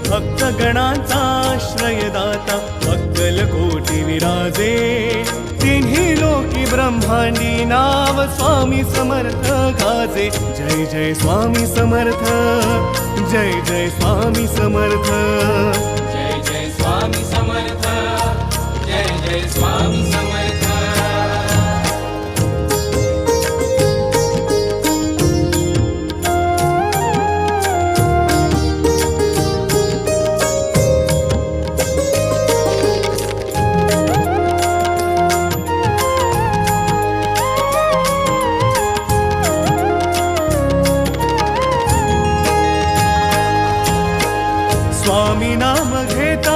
भक्तगणांचा आश्रयदाता अक्कलकोटी विराजे तिन्ही लोकी ब्रह्मांडी नाव स्वामी समर्थ गाजे जय जय स्वामी समर्थ जय जय स्वामी समर्थ जय जय स्वामी समर्थ जय जय स्वामी समर्थ स्वामी नाम घेता